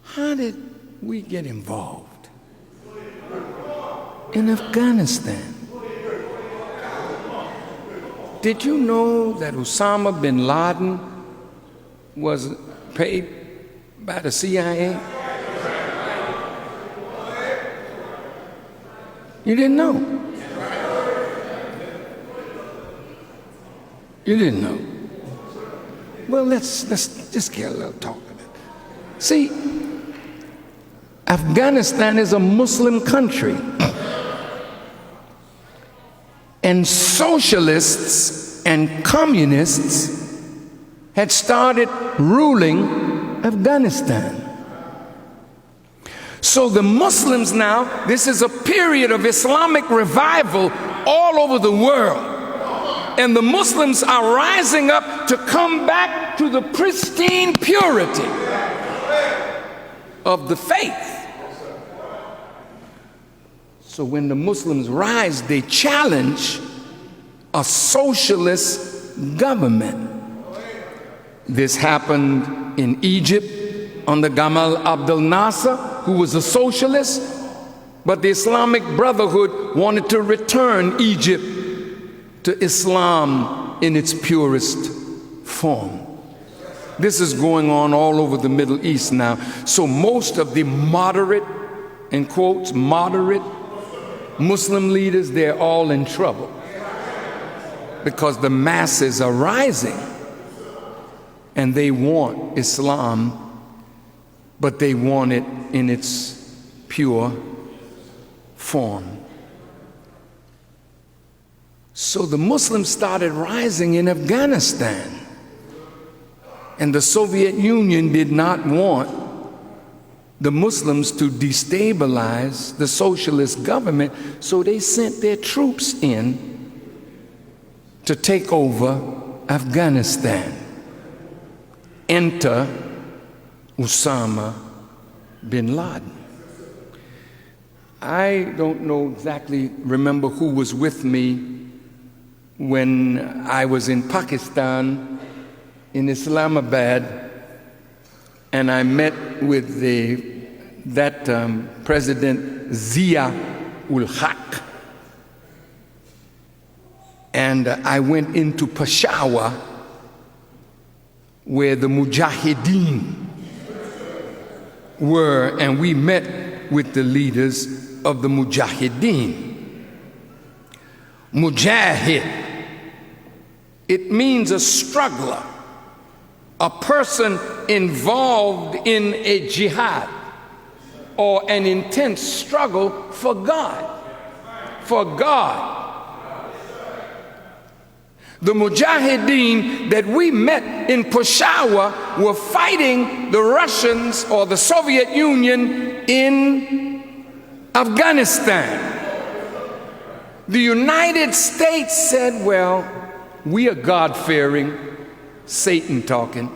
How did we get involved in Afghanistan? Did you know that Osama bin Laden was paid by the CIA? You didn't know? You didn't know? Well, let's just get a little talk of it. See, Afghanistan is a Muslim country, and socialists and communists had started ruling Afghanistan. So the Muslims now, this is a period of Islamic revival all over the world. And the Muslims are rising up to come back to the pristine purity of the faith. So when the Muslims rise, they challenge a socialist government. This happened in Egypt under Gamal Abdel Nasser, who was a socialist, but the Islamic Brotherhood wanted to return Egypt to Islam in its purest form. This is going on all over the Middle East now. So most of the moderate, in quotes, moderate Muslim leaders, they're all in trouble because the masses are rising and they want Islam, but they want it in its pure form. So the Muslims started rising in Afghanistan, and the Soviet Union did not want the Muslims to destabilize the socialist government, so they sent their troops in to take over Afghanistan. Enter Osama bin Laden. I don't know exactly, remember who was with me when I was in Pakistan, in Islamabad, and I met with that President Zia-ul-Haq. And I went into Peshawar, where the Mujahideen were, and we met with the leaders of the Mujahideen. Mujahid, it means a struggler, a person involved in a jihad or an intense struggle for God. For God. The Mujahideen that we met in Peshawar were fighting the Russians or the Soviet Union in Afghanistan. The United States said, well, we are God-fearing, Satan talking.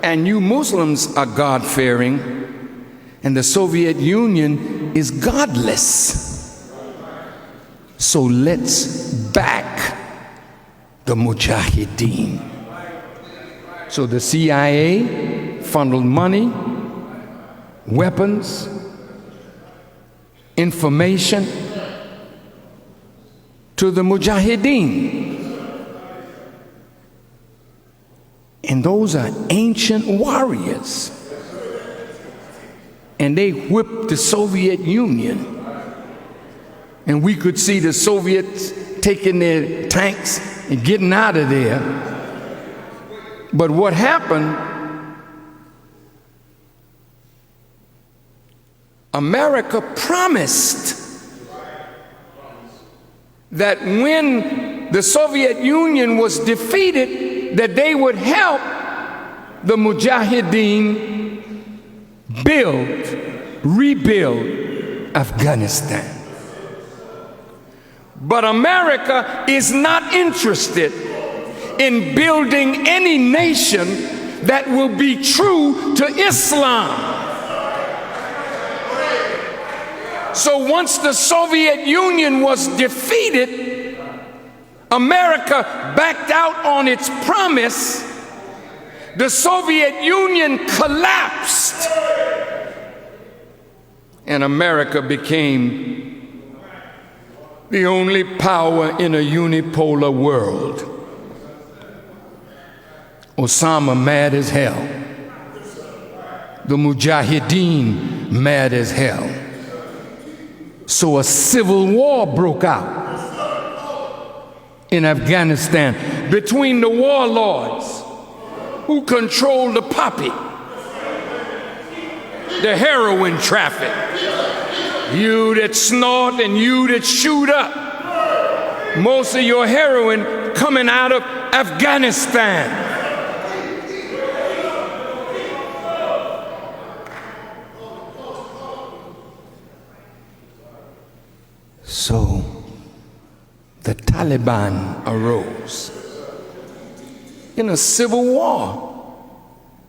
And you Muslims are God-fearing, and the Soviet Union is godless. So let's back the Mujahideen. So the CIA funneled money, weapons, information to the Mujahideen. And those are ancient warriors. And they whipped the Soviet Union. And we could see the Soviets taking their tanks and getting out of there. But what happened, America promised that when the Soviet Union was defeated, that they would help the Mujahideen rebuild Afghanistan. But America is not interested in building any nation that will be true to Islam. So once the Soviet Union was defeated, America backed out on its promise, the Soviet Union collapsed, and America became the only power in a unipolar world. Osama mad as hell. The Mujahideen mad as hell. So a civil war broke out in Afghanistan between the warlords who controlled the poppy, the heroin traffic, you that snort and you that shoot up. Most of your heroin coming out of Afghanistan. So the Taliban arose in a civil war,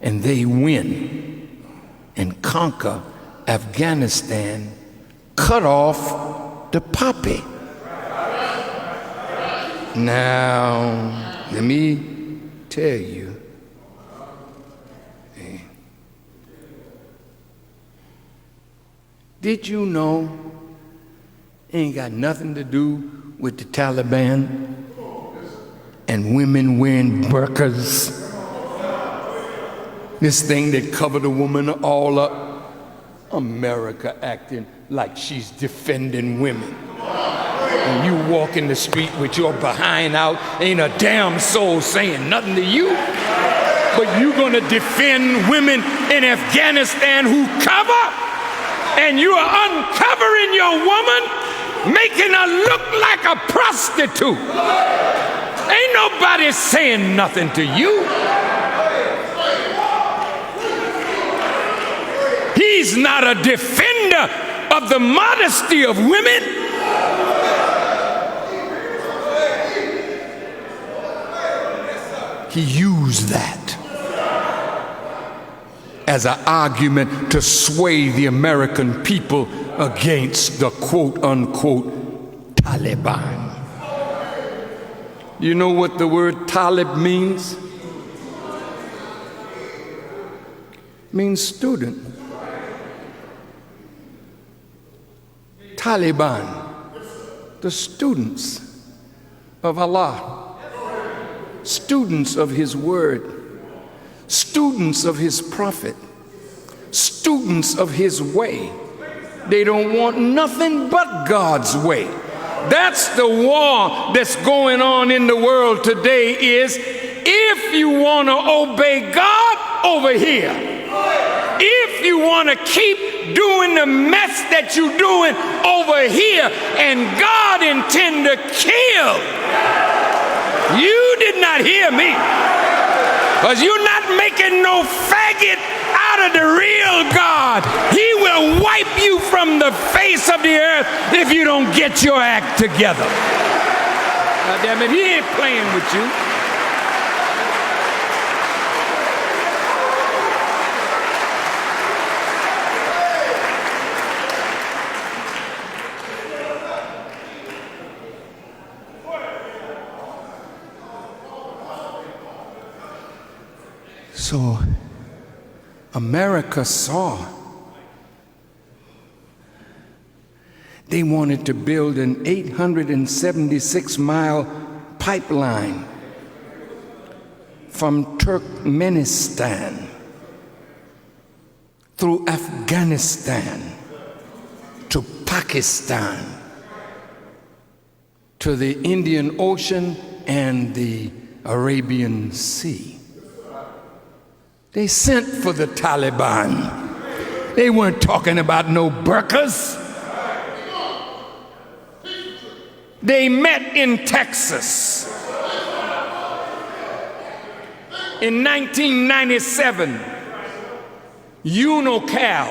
and they win and conquer Afghanistan, cut off the poppy. Now, let me tell you, did you know it ain't got nothing to do with the Taliban and women wearing burqas? This thing that covered a woman all up. America acting like she's defending women. And you walk in the street with your behind out, ain't a damn soul saying nothing to you. But you gonna defend women in Afghanistan who cover? And you are uncovering your woman, making her look like a prostitute. Ain't nobody saying nothing to you. He's not a defender of the modesty of women. He used that as an argument to sway the American people against the quote-unquote Taliban. You know what the word Talib means? It means student. Taliban, the students of Allah, students of His word, students of His prophet, students of His way. They don't want nothing but God's way. That's the war that's going on in the world today. Is if you want to obey God, over here. If you want to keep doing the mess that you're doing over here, and God intend to kill, you did not hear me, because you're not making no faggot out of the real God. He will wipe you from the face of the earth if you don't get your act together. Now, damn it, He ain't playing with you. So America saw they wanted to build an 876-mile pipeline from Turkmenistan through Afghanistan to Pakistan to the Indian Ocean and the Arabian Sea. They sent for the Taliban. They weren't talking about no burqas. They met in Texas in 1997. Unocal,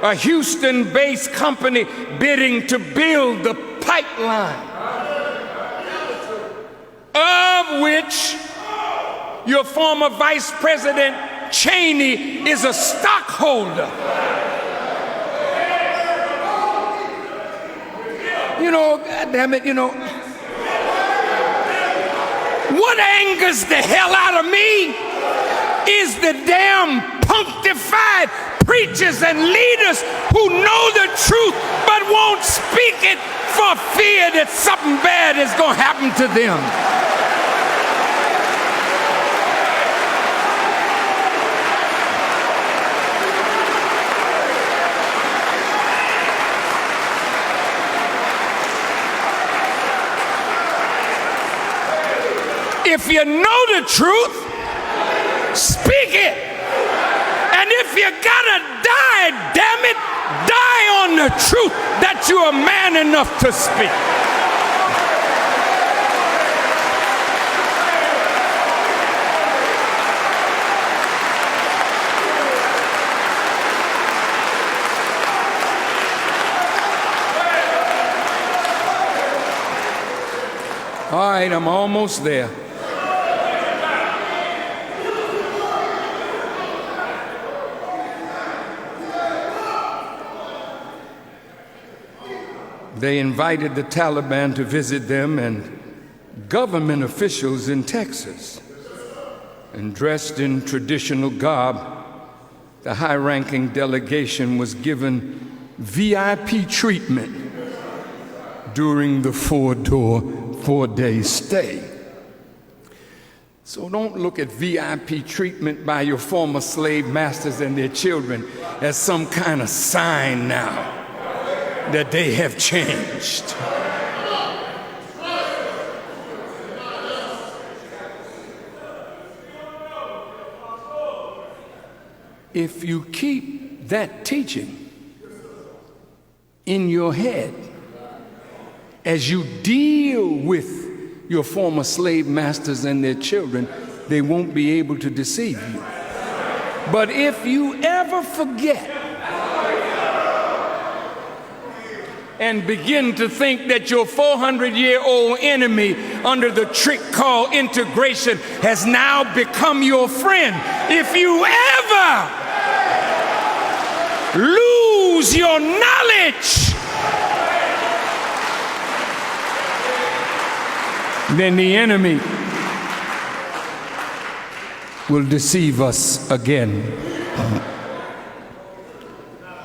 a Houston-based company bidding to build the pipeline, of which your former Vice President Cheney is a stockholder. You know, God damn it, you know, what angers the hell out of me is the damn punctified preachers and leaders who know the truth but won't speak it for fear that something bad is going to happen to them. If you know the truth, speak it. And if you gotta die, damn it, die on the truth that you're a man enough to speak. All right, I'm almost there. They invited the Taliban to visit them, and government officials in Texas, and dressed in traditional garb, the high-ranking delegation was given VIP treatment during the four-day stay. So don't look at VIP treatment by your former slave masters and their children as some kind of sign now that they have changed. If you keep that teaching in your head as you deal with your former slave masters and their children, they won't be able to deceive you. But if you ever forget and begin to think that your 400-year-old enemy under the trick called integration has now become your friend, if you ever lose your knowledge, then the enemy will deceive us again.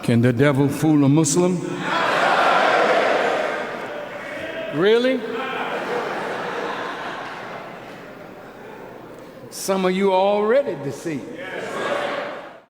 Can the devil fool a Muslim? Really? Some of you are already deceived.